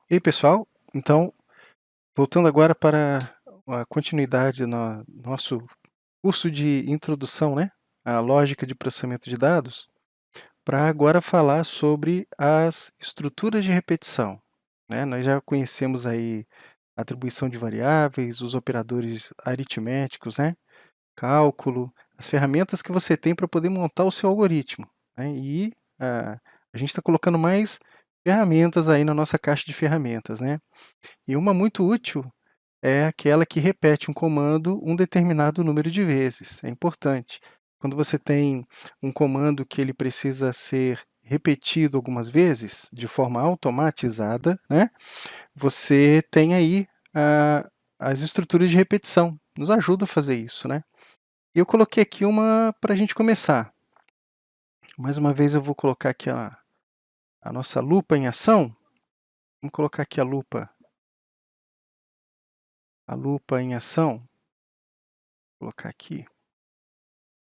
E aí, pessoal, então, voltando agora para a continuidade no nosso curso de introdução, né, à lógica de processamento de dados, para agora falar sobre as estruturas de repetição, né? Nós já conhecemos aí a atribuição de variáveis, os operadores aritméticos, né, cálculo, as ferramentas que você tem para poder montar o seu algoritmo, né? E a gente está colocando mais ferramentas aí na nossa caixa de ferramentas, né? E uma muito útil é aquela que repete um comando um determinado número de vezes. É importante. Quando você tem um comando que ele precisa ser repetido algumas vezes, de forma automatizada, né, você tem aí as estruturas de repetição. Nos ajuda a fazer isso, né? E eu coloquei aqui uma para a gente começar. Mais uma vez eu vou colocar aqui a nossa lupa em ação. Vamos colocar aqui a lupa em ação. Vou colocar aqui.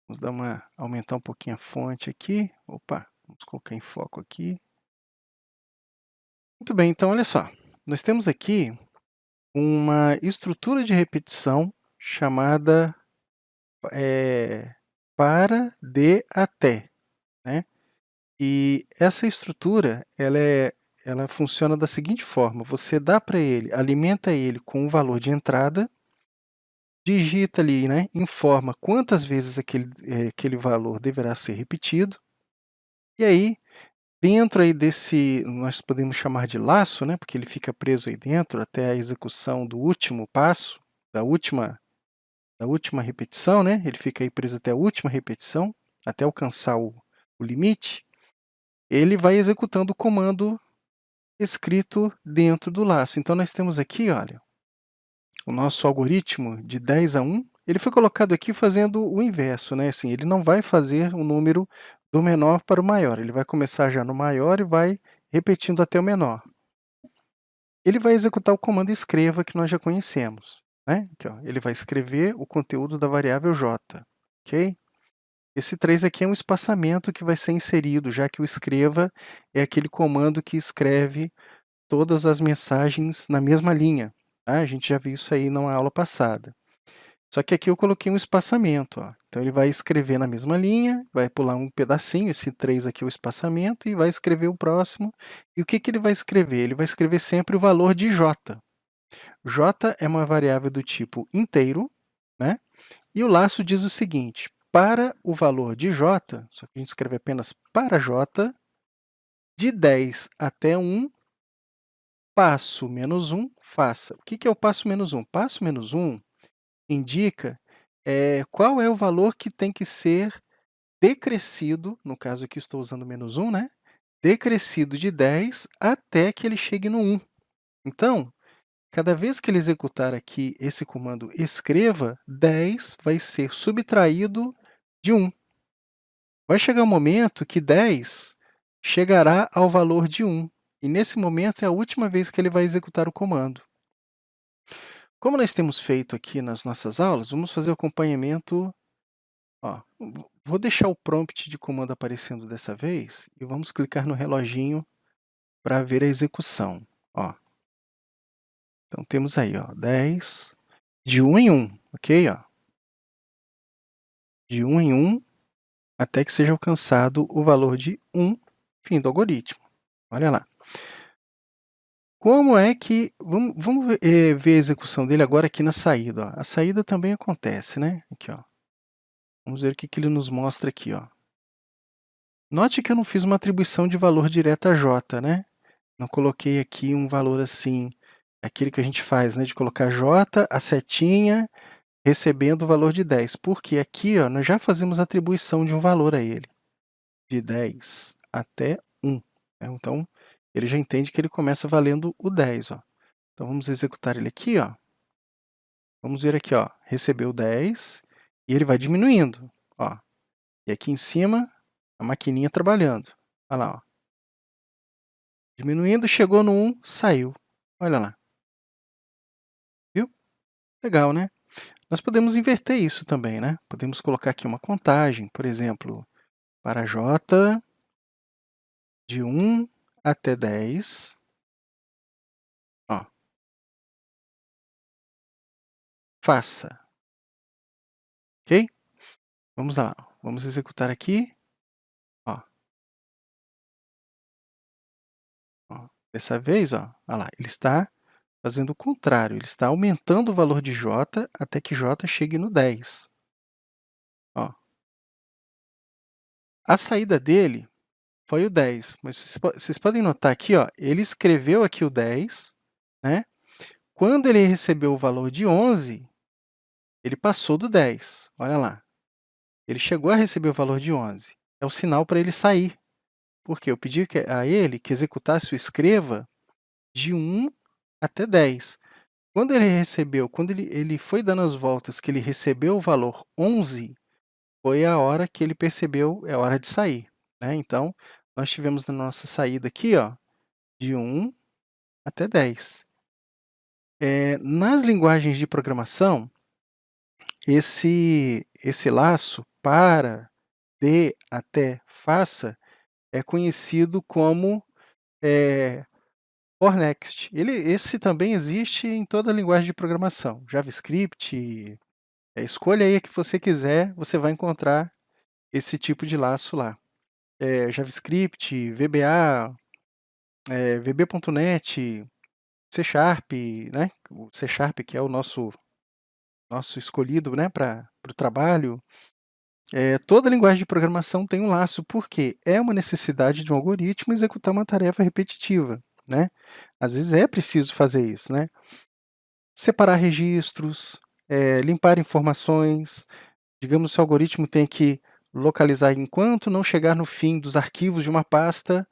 Vamos dar aumentar um pouquinho a fonte aqui. Opa, vamos colocar em foco aqui. Muito bem, então olha só. Nós temos aqui uma estrutura de repetição chamada para, de, até, né? E essa estrutura, ela funciona da seguinte forma: você dá para ele, alimenta ele com o valor de entrada, digita ali, né, informa quantas vezes aquele valor deverá ser repetido, e aí dentro aí desse, nós podemos chamar de laço, né, porque ele fica preso aí dentro até a execução do último passo, da última repetição, né, ele fica aí preso até a última repetição, até alcançar o limite, ele vai executando o comando escrito dentro do laço. Então nós temos aqui, olha, o nosso algoritmo de 10 a 1, ele foi colocado aqui fazendo o inverso, né, assim, ele não vai fazer o número do menor para o maior, ele vai começar já no maior e vai repetindo até o menor. Ele vai executar o comando escreva que nós já conhecemos, né? Aqui, ó, ele vai escrever o conteúdo da variável j, ok? Esse 3 aqui é um espaçamento que vai ser inserido, já que o escreva é aquele comando que escreve todas as mensagens na mesma linha, tá? A gente já viu isso aí na aula passada. Só que aqui eu coloquei um espaçamento, ó. Então ele vai escrever na mesma linha, vai pular um pedacinho, esse 3 aqui é o espaçamento, e vai escrever o próximo. E o que ele vai escrever? Ele vai escrever sempre o valor de j. J é uma variável do tipo inteiro, né? E o laço diz o seguinte: para o valor de j, só que a gente escreve apenas para j, de 10 até 1, passo menos 1, faça. O que é o passo menos 1? Passo menos 1 indica qual é o valor que tem que ser decrescido, no caso aqui estou usando menos 1, né? Decrescido de 10 até que ele chegue no 1. Então, cada vez que ele executar aqui esse comando escreva, 10 vai ser subtraído de 1. Vai chegar um momento que 10 chegará ao valor de 1. E nesse momento é a última vez que ele vai executar o comando. Como nós temos feito aqui nas nossas aulas, vamos fazer o acompanhamento. Ó, vou deixar o prompt de comando aparecendo dessa vez e vamos clicar no reloginho para ver a execução. Ó. Então temos aí, ó, 10 de 1 em 1, ok? Ó. De 1 em 1 até que seja alcançado o valor de 1, fim do algoritmo. Olha lá. Como é que... Vamos ver a execução dele agora aqui na saída. Ó. A saída também acontece, né? Aqui, ó. Vamos ver o que ele nos mostra aqui. Ó. Note que eu não fiz uma atribuição de valor direta a j, né? Não coloquei aqui um valor assim, aquele que a gente faz, né? De colocar j, a setinha, recebendo o valor de 10. Porque aqui, ó, nós já fazemos atribuição de um valor a ele, de 10 até 1. Né? Então, ele já entende que ele começa valendo o 10. Ó. Então, vamos executar ele aqui. Ó. Vamos ver aqui, ó, recebeu 10 e ele vai diminuindo. Ó. E aqui em cima, a maquininha trabalhando. Olha lá. Ó. Diminuindo, chegou no 1, saiu. Olha lá. Viu? Legal, né? Nós podemos inverter isso também, né? Podemos colocar aqui uma contagem, por exemplo, para j de 1 até 10, faça. Ok? Vamos lá. Vamos executar aqui. Ó. Ó. Dessa vez, ó lá, ele está fazendo o contrário. Ele está aumentando o valor de j até que j chegue no 10. Ó. A saída dele foi o 10, mas vocês podem notar aqui, ó, ele escreveu aqui o 10, né? Quando ele recebeu o valor de 11, ele passou do 10. Olha lá. Ele chegou a receber o valor de 11. É o sinal para ele sair. Porque eu pedi a ele que executasse o escreva de 1 até 10. Quando ele foi dando as voltas, que ele recebeu o valor 11, foi a hora que ele percebeu, é hora de sair, né? Então, nós tivemos na nossa saída aqui, ó, de 1 até 10. Nas linguagens de programação, esse laço para, de, até, faça, é conhecido como for next. Esse também existe em toda a linguagem de programação. JavaScript, escolha aí a que você quiser, você vai encontrar esse tipo de laço lá. JavaScript, VBA, VB.NET, C Sharp, né? O C Sharp que é o nosso escolhido, né, para o trabalho. Toda linguagem de programação tem um laço, porque é uma necessidade de um algoritmo executar uma tarefa repetitiva, né? Às vezes é preciso fazer isso, né? Separar registros, limpar informações. Digamos que o algoritmo tem que localizar enquanto não chegar no fim dos arquivos de uma pasta,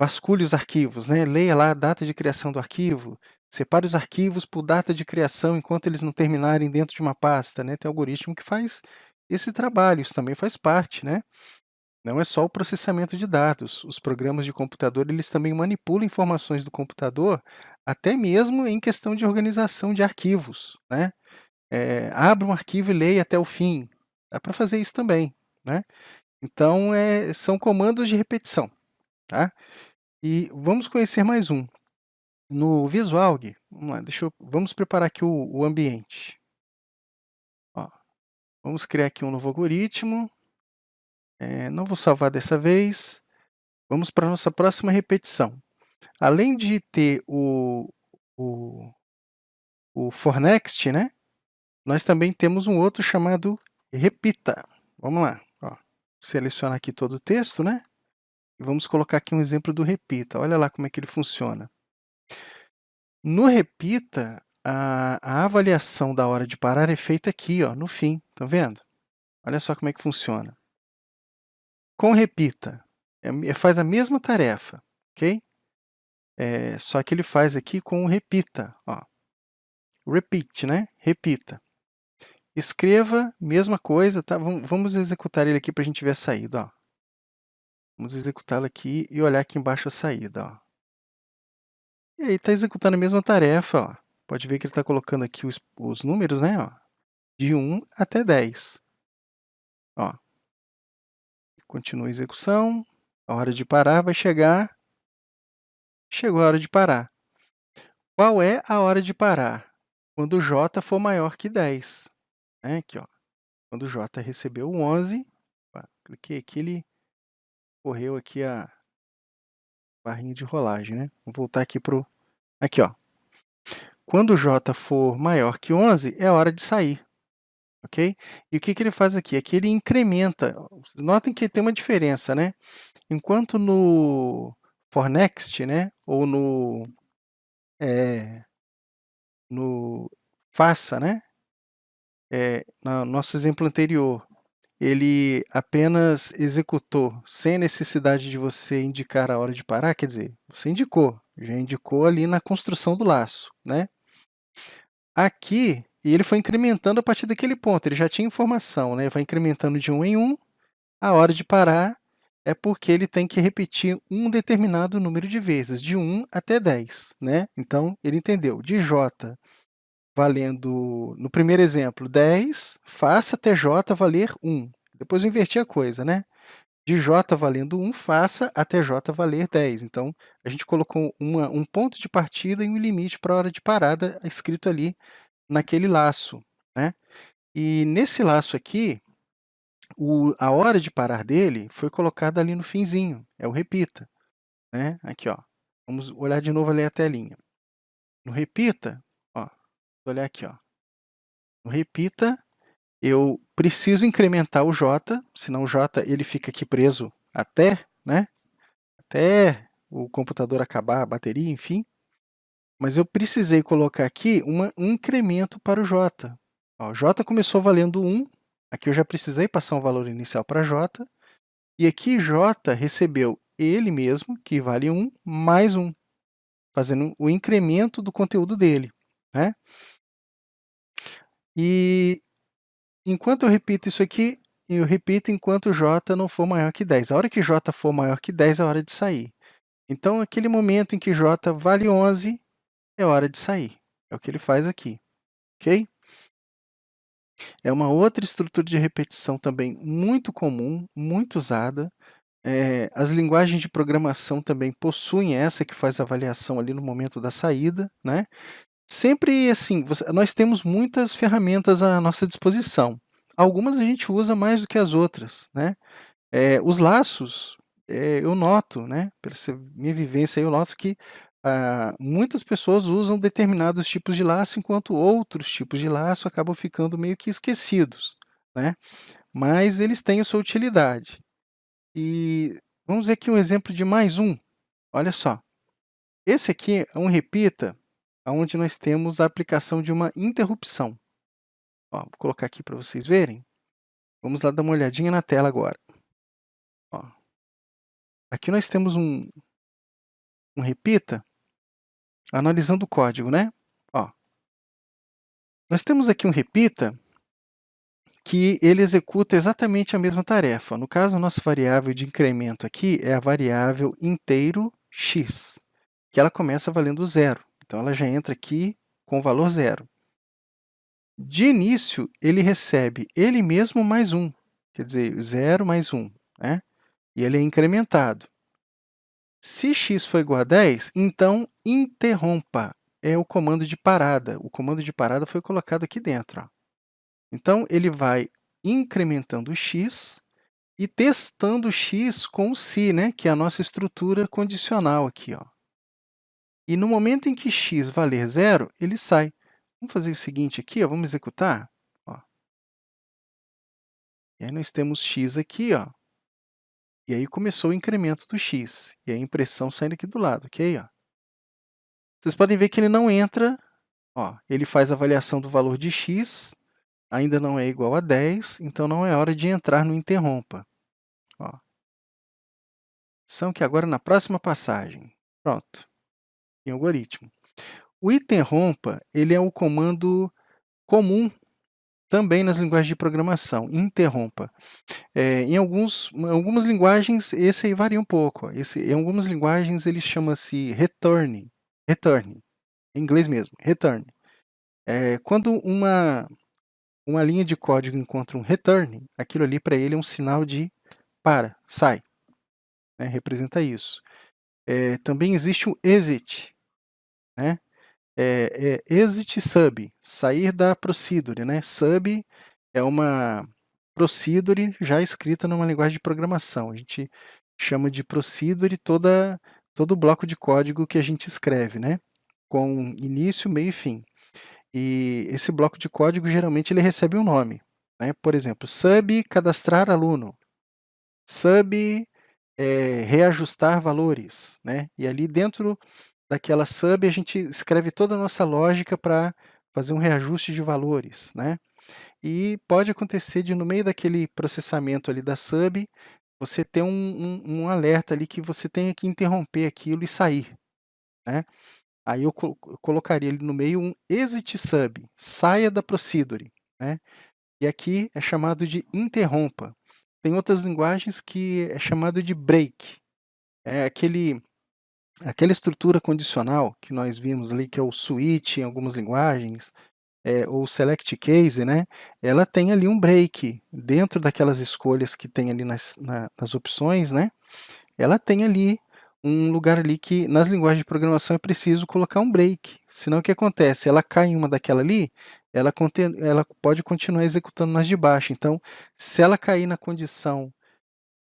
vasculhe os arquivos, né? Leia lá a data de criação do arquivo, separe os arquivos por data de criação enquanto eles não terminarem dentro de uma pasta, né? Tem algoritmo que faz esse trabalho, isso também faz parte, né? Não é só o processamento de dados. Os programas de computador, eles também manipulam informações do computador, até mesmo em questão de organização de arquivos, né? Abre um arquivo e leia até o fim. Dá para fazer isso também, né? Então, são comandos de repetição, tá? E vamos conhecer mais um. No Visualg, vamos lá, vamos preparar aqui o ambiente. Ó, vamos criar aqui um novo algoritmo. Não vou salvar dessa vez. Vamos para a nossa próxima repetição. Além de ter o, o for next, né? Nós também temos um outro chamado repita. Vamos lá. Ó, selecionar aqui todo o texto, né? E vamos colocar aqui um exemplo do repita. Olha lá como é que ele funciona. No repita, a avaliação da hora de parar é feita aqui, ó, no fim. Tá vendo? Olha só como é que funciona. Com repita, faz a mesma tarefa, ok? Só que ele faz aqui com o repita. Ó. Repeat, né? Repita. Escreva, mesma coisa, tá? Vamos executar ele aqui para a gente ver a saída. Ó. Vamos executá-lo aqui e olhar aqui embaixo a saída. Ó. E aí está executando a mesma tarefa. Ó. Pode ver que ele está colocando aqui os números, né? Ó, de 1 até 10. Ó. Continua a execução. A hora de parar vai chegar. Chegou a hora de parar. Qual é a hora de parar? Quando j for maior que 10. Aqui, ó. Quando j recebeu o 11, cliquei aqui, ele correu aqui a barrinha de rolagem, né? Vou voltar aqui para o... Aqui, ó. Quando j for maior que 11, é hora de sair, ok? E o que ele faz aqui? Aqui ele incrementa. Notem que tem uma diferença, né? Enquanto no for next, né? Ou no faça, né? No nosso exemplo anterior, ele apenas executou sem necessidade de você indicar a hora de parar, quer dizer, você indicou, já indicou ali na construção do laço, né? Aqui, e ele foi incrementando a partir daquele ponto, ele já tinha informação, né? Vai incrementando de 1 em 1, a hora de parar é porque ele tem que repetir um determinado número de vezes, de 1 até 10, né? Então, ele entendeu, de j valendo, no primeiro exemplo, 10, faça até j valer 1. Depois eu inverti a coisa, né? De j valendo 1, faça até j valer 10. Então, a gente colocou um ponto de partida e um limite para a hora de parada escrito ali naquele laço, E nesse laço aqui, a hora de parar dele foi colocada ali no finzinho, é o repita, né? Aqui, ó. Vamos olhar de novo ali a telinha. No repita, ó, vou olhar aqui, ó. No repita, eu preciso incrementar o J, senão o J ele fica aqui preso até, né? Até o computador acabar a bateria, enfim. Mas eu precisei colocar aqui um incremento para o J. Ó, J começou valendo 1, aqui eu já precisei passar um valor inicial para J, e aqui J recebeu ele mesmo, que vale 1, mais 1, fazendo o incremento do conteúdo dele, né? E enquanto eu repito isso aqui, eu repito enquanto J não for maior que 10. A hora que J for maior que 10 é a hora de sair. Então, aquele momento em que J vale 11, é hora de sair. É o que ele faz aqui, ok? É uma outra estrutura de repetição também muito comum, muito usada. As linguagens de programação também possuem essa que faz a avaliação ali no momento da saída, né? Sempre assim, nós temos muitas ferramentas à nossa disposição. Algumas a gente usa mais do que as outras, né? Os laços, eu noto, né, pela minha vivência, eu noto que muitas pessoas usam determinados tipos de laço, enquanto outros tipos de laço acabam ficando meio que esquecidos, né? Mas eles têm a sua utilidade. E vamos ver aqui um exemplo de mais um. Olha só. Esse aqui é um repita, onde nós temos a aplicação de uma interrupção. Ó, vou colocar aqui para vocês verem. Vamos lá dar uma olhadinha na tela agora. Ó, aqui nós temos um repita, analisando o código, né? Ó, nós temos aqui um repita que ele executa exatamente a mesma tarefa. No caso, a nossa variável de incremento aqui é a variável inteiro x, que ela começa valendo 0. Então, ela já entra aqui com o valor 0. De início, ele recebe ele mesmo mais 1, quer dizer, 0 mais 1, né? E ele é incrementado. Se x for igual a 10, então interrompa. É o comando de parada. O comando de parada foi colocado aqui dentro. Ó. Então, ele vai incrementando o x e testando o x com o se, né, que é a nossa estrutura condicional aqui. Ó. E no momento em que x valer 0, ele sai. Vamos fazer o seguinte aqui, ó, vamos executar. Ó. E aí nós temos x aqui, ó, e aí começou o incremento do x, e a impressão saindo aqui do lado, ok? Ó. Vocês podem ver que ele não entra, ó, ele faz a avaliação do valor de x, ainda não é igual a 10, então não é hora de entrar no interrompa. Ó. São que agora na próxima passagem. Pronto, em algoritmo. O interrompa, ele é o comando comum também nas linguagens de programação, interrompa. Em algumas linguagens, esse aí varia um pouco. Ó. Em algumas linguagens, ele chama-se return, em inglês mesmo, return. Quando uma linha de código encontra um return, aquilo ali para ele é um sinal de para, sai, né? Representa isso. Também existe o exit, né? Exit sub, sair da procedure, né? Sub é uma procedure já escrita numa linguagem de programação. A gente chama de procedure todo o bloco de código que a gente escreve, né? Com início, meio e fim. E esse bloco de código, geralmente, ele recebe um nome. Né? Por exemplo, sub cadastrar aluno, sub reajustar valores. Né? E ali dentro daquela sub, a gente escreve toda a nossa lógica para fazer um reajuste de valores. Né? E pode acontecer de, no meio daquele processamento ali da sub, você ter um alerta ali que você tenha que interromper aquilo e sair. Né? Aí eu colocaria ali no meio um exit sub, saia da procedure. Né? E aqui é chamado de interrompa. Tem outras linguagens que é chamado de break. É aquela estrutura condicional que nós vimos ali, que é o switch em algumas linguagens, ou select case, né? Ela tem ali um break dentro daquelas escolhas que tem ali nas opções, né? Ela tem ali um lugar ali que nas linguagens de programação é preciso colocar um break, senão o que acontece? Ela cai em uma daquela ali, ela pode continuar executando nas de baixo. Então, se ela cair na condição,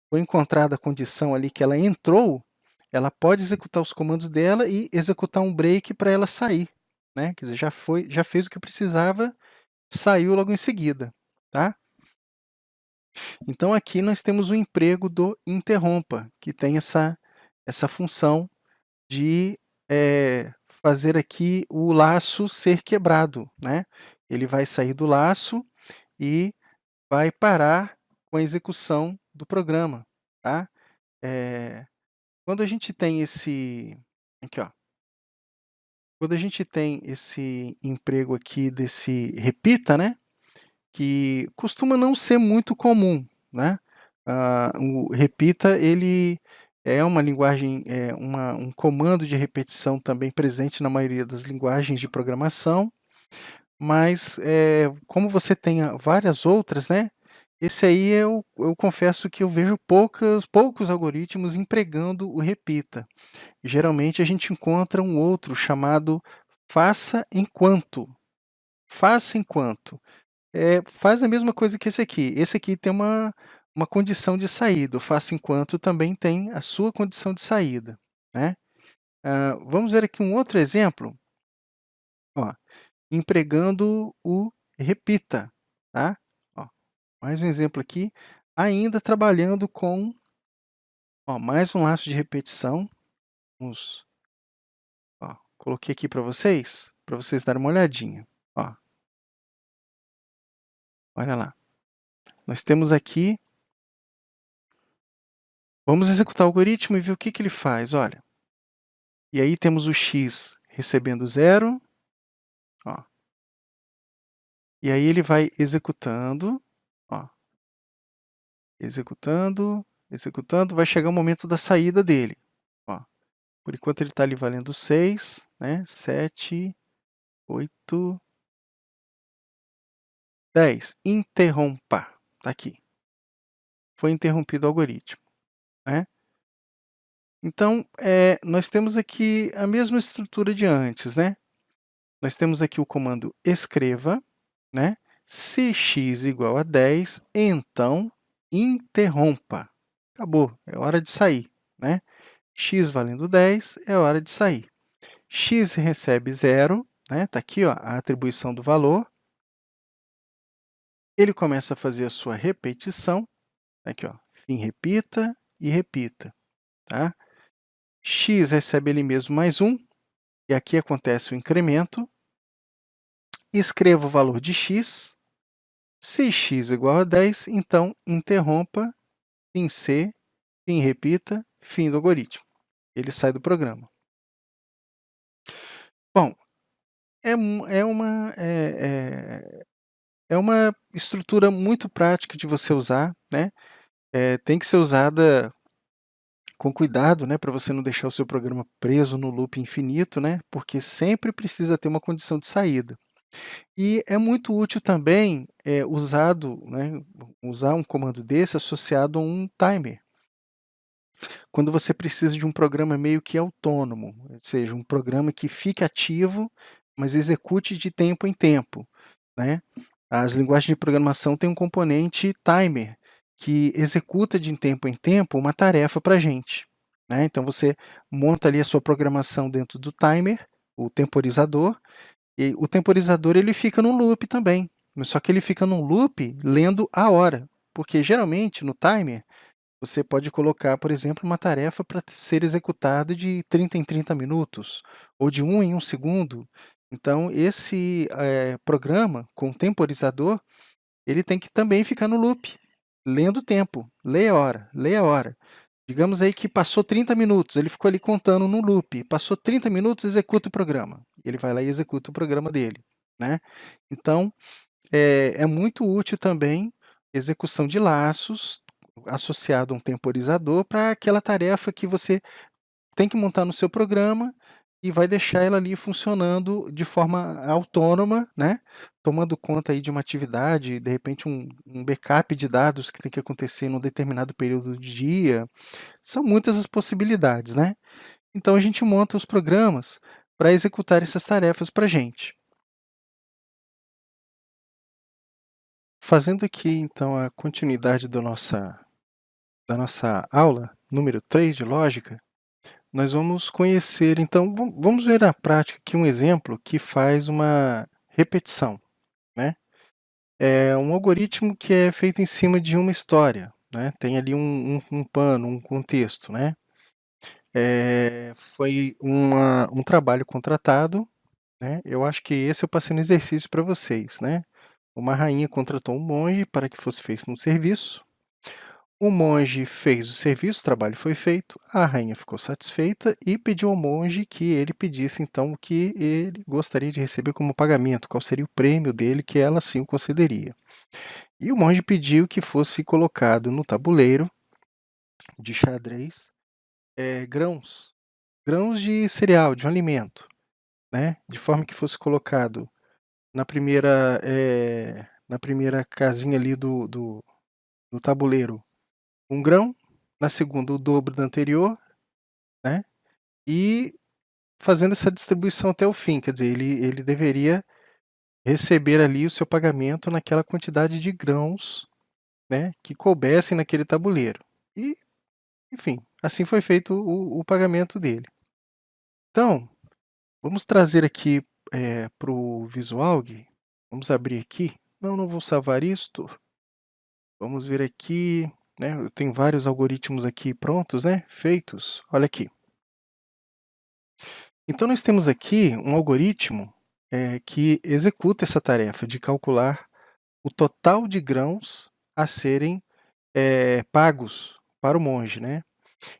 foi encontrada a condição ali que ela entrou, ela pode executar os comandos dela e executar um break para ela sair, né? Quer dizer, já fez o que precisava, saiu logo em seguida, tá? Então aqui nós temos o emprego do interrompa, que tem essa função de fazer aqui o laço ser quebrado, né? Ele vai sair do laço e vai parar com a execução do programa, tá? Quando a gente tem aqui, ó, quando a gente tem esse emprego aqui desse repita, né? Que costuma não ser muito comum, né? O repita, ele é uma linguagem, um comando de repetição também presente na maioria das linguagens de programação, mas, como você tem várias outras, né, esse aí eu confesso que eu vejo poucos algoritmos empregando o repita. Geralmente a gente encontra um outro chamado faça enquanto. Faça enquanto. Faz a mesma coisa que esse aqui. Esse aqui tem uma condição de saída. O faça enquanto também tem a sua condição de saída, né? Vamos ver aqui um outro exemplo, ó, empregando o repita, tá? Ó, mais um exemplo aqui, ainda trabalhando com, ó, mais um laço de repetição. Ó, coloquei aqui para vocês darem uma olhadinha. Ó, olha lá. Nós temos aqui, vamos executar o algoritmo e ver o que ele faz, olha. E aí temos o x recebendo 0, ó. E aí ele vai executando, ó, executando, executando, vai chegar o momento da saída dele, ó. Por enquanto ele está ali valendo 6, né? 7, 8, 10. Interrompa, tá aqui. Foi interrompido o algoritmo, né? Então, nós temos aqui a mesma estrutura de antes, né? Nós temos aqui o comando escreva, né? Se x igual a 10, então interrompa. Acabou, é hora de sair, né? X valendo 10, é hora de sair. X recebe 0, né? Está aqui, ó, a atribuição do valor. Ele começa a fazer a sua repetição. Aqui, ó, fim repita e repita, tá? X recebe ele mesmo mais 1, e aqui acontece o incremento. Escreva o valor de x. Se x igual a 10, então interrompa, fim C, fim repita, fim do algoritmo. Ele sai do programa. Bom, é uma estrutura muito prática de você usar, né? Tem que ser usada com cuidado, né, para você não deixar o seu programa preso no loop infinito, né? Porque sempre precisa ter uma condição de saída. E é muito útil também, né, usar um comando desse associado a um timer. Quando você precisa de um programa meio que autônomo, ou seja, um programa que fique ativo, mas execute de tempo em tempo, né? As linguagens de programação têm um componente timer, que executa de tempo em tempo uma tarefa para a gente, né? Então você monta ali a sua programação dentro do timer, o temporizador, e o temporizador ele fica num loop também, só que ele fica num loop lendo a hora, porque geralmente no timer você pode colocar, por exemplo, uma tarefa para ser executada de 30 em 30 minutos, ou de 1 em 1 segundo. Então esse, programa com temporizador, ele tem que também ficar no loop, lendo o tempo, lê a hora, lê a hora. Digamos aí que passou 30 minutos, ele ficou ali contando no loop, passou 30 minutos, executa o programa. Ele vai lá e executa o programa dele, né. Então, é muito útil também execução de laços associado a um temporizador para aquela tarefa que você tem que montar no seu programa e vai deixar ela ali funcionando de forma autônoma, né, tomando conta aí de uma atividade, de repente um backup de dados que tem que acontecer num determinado período de dia. São muitas as possibilidades, né. Então a gente monta os programas para executar essas tarefas para a gente. Fazendo aqui, então, a continuidade da nossa aula número 3 de lógica, nós vamos conhecer, então, vamos ver na prática aqui um exemplo que faz uma repetição, né? É um algoritmo que é feito em cima de uma história, né? Tem ali um pano, um contexto, né? Foi um trabalho contratado, né? Eu acho que esse eu passei no exercício para vocês, né? Uma rainha contratou um monge para que fosse feito um serviço. O monge fez o serviço, o trabalho foi feito, a rainha ficou satisfeita e pediu ao monge que ele pedisse então o que ele gostaria de receber como pagamento, qual seria o prêmio dele que ela assim o concederia. E o monge pediu que fosse colocado no tabuleiro de xadrez grãos, grãos de cereal, de um alimento, né? De forma que fosse colocado na primeira casinha ali do tabuleiro um grão, na segunda o dobro do anterior, né? E fazendo essa distribuição até o fim, quer dizer, ele deveria receber ali o seu pagamento naquela quantidade de grãos, né, que coubessem naquele tabuleiro. E, enfim, assim foi feito o pagamento dele. Então, vamos trazer aqui para o visual, Gui. Vamos abrir aqui. Não vou salvar isto. Vamos ver aqui, né? Eu tenho vários algoritmos aqui prontos, né? Feitos. Olha aqui. Então, nós temos aqui um algoritmo que executa essa tarefa de calcular o total de grãos a serem pagos para o monge, né?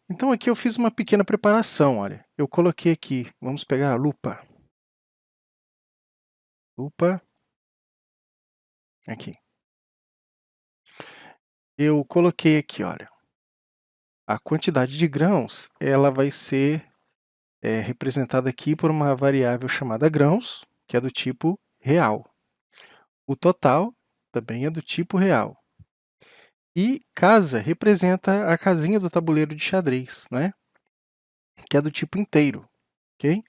Então, aqui eu fiz uma pequena preparação, olha. Eu coloquei aqui, vamos pegar a lupa. Lupa, aqui. Eu coloquei aqui, olha. A quantidade de grãos, ela vai ser representada aqui por uma variável chamada grãos, que é do tipo real. O total também é do tipo real. E casa representa a casinha do tabuleiro de xadrez, né? Que é do tipo inteiro, ok?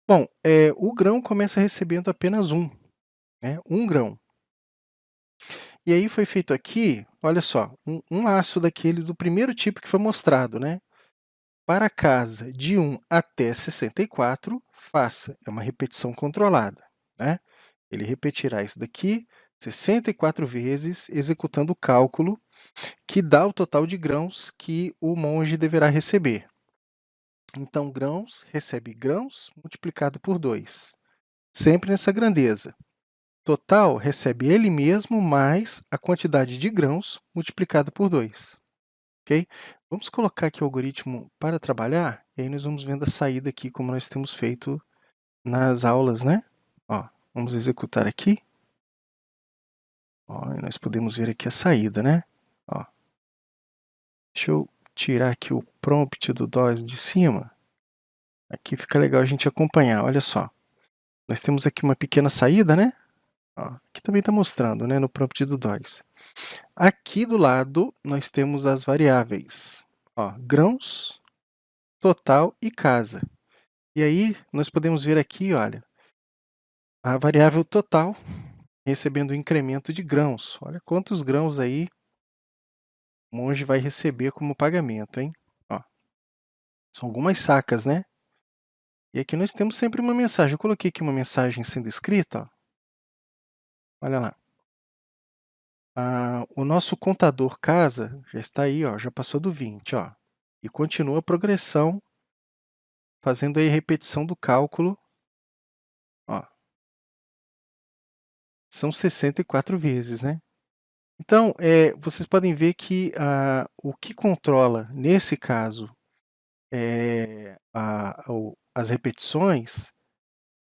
Bom, o grão começa recebendo apenas né? Um grão. E aí foi feito aqui, olha só, um laço daquele do primeiro tipo que foi mostrado, né? Para a casa de 1 até 64, faça, é uma repetição controlada, né? Ele repetirá isso daqui 64 vezes, executando o cálculo que dá o total de grãos que o monge deverá receber. Então, grãos recebe grãos multiplicado por 2, sempre nessa grandeza. Total recebe ele mesmo mais a quantidade de grãos multiplicado por 2. Ok? Vamos colocar aqui o algoritmo para trabalhar, e aí nós vamos vendo a saída aqui, como nós temos feito nas aulas, né? Ó, vamos executar aqui. Ó, e nós podemos ver aqui a saída, né? Ó. Deixa eu tirar aqui o prompt do DOS de cima. Aqui fica legal a gente acompanhar, olha só. Nós temos aqui uma pequena saída, né? Ó, aqui também está mostrando, né, no prompt do DOS. Aqui do lado, nós temos as variáveis. Ó, grãos, total e casa. E aí, nós podemos ver aqui, olha, a variável total recebendo o incremento de grãos. Olha quantos grãos aí o monge vai receber como pagamento, hein? Ó, são algumas sacas, né? E aqui nós temos sempre uma mensagem. Eu coloquei aqui uma mensagem sendo escrita, ó. Olha lá. O nosso contador casa já está aí, ó, já passou do 20, ó, e continua a progressão, fazendo aí a repetição do cálculo. Ó, são 64 vezes, né? Então, vocês podem ver que o que controla, nesse caso, as repetições,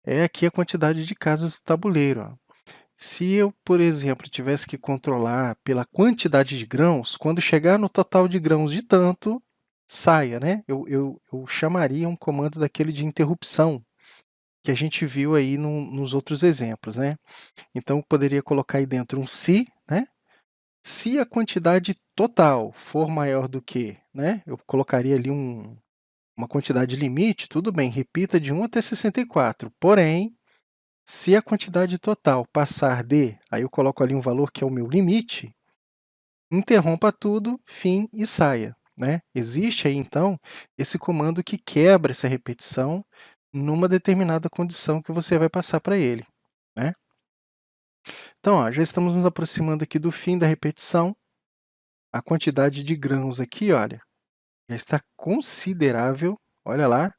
é aqui a quantidade de casas do tabuleiro. Ó. Se eu, por exemplo, tivesse que controlar pela quantidade de grãos, quando chegar no total de grãos de tanto, saia, né? Eu chamaria um comando daquele de interrupção, que a gente viu aí nos outros exemplos, né? Então, eu poderia colocar aí dentro um se, né? Se a quantidade total for maior do que, né? Eu colocaria ali uma quantidade limite, tudo bem, repita de 1 até 64. Porém, Se a quantidade total passar de, aí eu coloco ali um valor que é o meu limite, interrompa tudo, fim e saia, né? Existe aí, então, esse comando que quebra essa repetição numa determinada condição que você vai passar para ele, né? Então, ó, já estamos nos aproximando aqui do fim da repetição. A quantidade de grãos aqui, olha, já está considerável. Olha lá,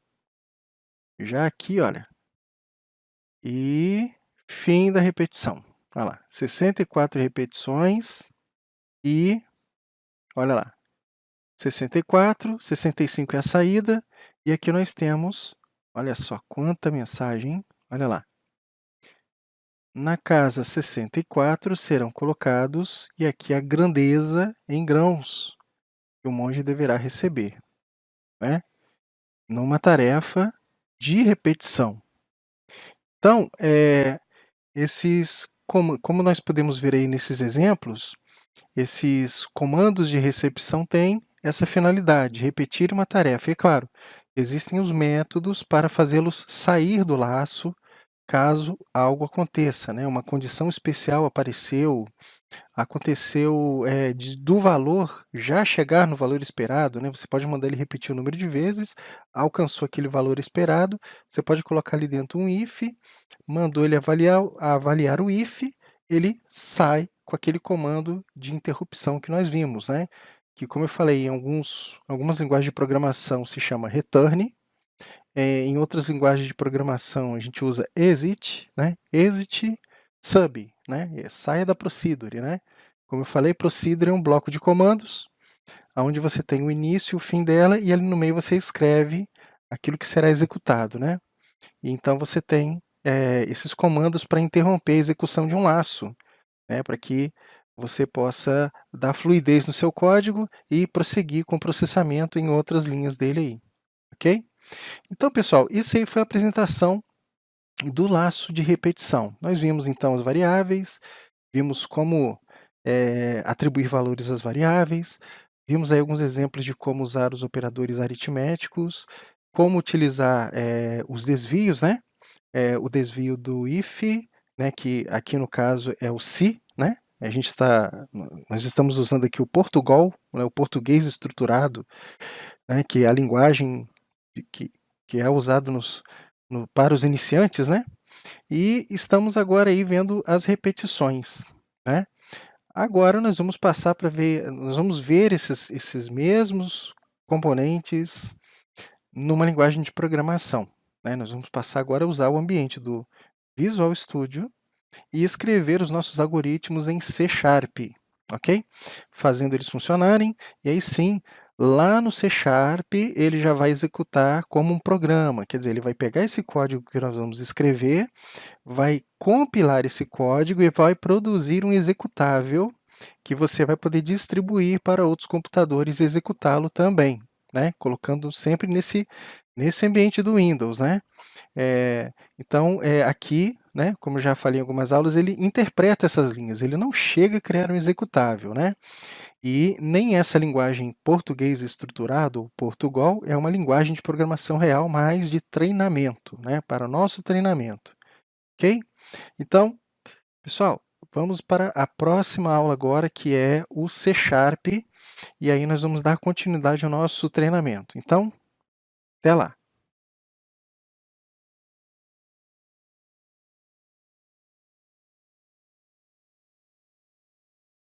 já aqui, olha. E fim da repetição. Olha lá, 64 repetições e, olha lá, 64, 65 é a saída, e aqui nós temos, olha só quanta mensagem, hein? Olha lá. Na casa 64 serão colocados, e aqui a grandeza em grãos que o monge deverá receber, né? Numa tarefa de repetição. Então, como nós podemos ver aí nesses exemplos, esses comandos de recepção têm essa finalidade, repetir uma tarefa. E claro, existem os métodos para fazê-los sair do laço caso algo aconteça, né? Uma condição especial aconteceu do valor já chegar no valor esperado, né? Você pode mandar ele repetir o número de vezes, alcançou aquele valor esperado, você pode colocar ali dentro um if, mandou ele avaliar o if, ele sai com aquele comando de interrupção que nós vimos, né? Que, como eu falei, em algumas linguagens de programação se chama return, em outras linguagens de programação a gente usa exit, né? Exit sub, né? Saia da procedure, né? Como eu falei, procedure é um bloco de comandos, onde você tem o início e o fim dela, e ali no meio você escreve aquilo que será executado, né? E então você tem esses comandos para interromper a execução de um laço, né? Para que você possa dar fluidez no seu código e prosseguir com o processamento em outras linhas dele aí, ok? Então, pessoal, isso aí foi a apresentação do laço de repetição. Nós vimos então as variáveis, vimos como atribuir valores às variáveis, vimos aí alguns exemplos de como usar os operadores aritméticos, como utilizar os desvios, né? O desvio do if, né? Que aqui no caso é o se, né? Nós estamos usando aqui o Portugal, né? O português estruturado, né? Que é a linguagem que, que é usado para os iniciantes, né? E estamos agora aí vendo as repetições, né? Agora nós vamos passar para ver, nós vamos ver esses mesmos componentes numa linguagem de programação, né? Nós vamos passar agora a usar o ambiente do Visual Studio e escrever os nossos algoritmos em C#, ok? Fazendo eles funcionarem, e aí sim, lá no C# ele já vai executar como um programa, quer dizer, ele vai pegar esse código que nós vamos escrever, vai compilar esse código e vai produzir um executável que você vai poder distribuir para outros computadores e executá-lo também, né? Colocando sempre nesse ambiente do Windows, né? Então, aqui, né, como eu já falei em algumas aulas, ele interpreta essas linhas, ele não chega a criar um executável, né? E nem essa linguagem português estruturado, ou Portugal, é uma linguagem de programação real, mas de treinamento, né, para o nosso treinamento, ok? Então, pessoal, vamos para a próxima aula agora, que é o C#, e aí nós vamos dar continuidade ao nosso treinamento. Então, até lá!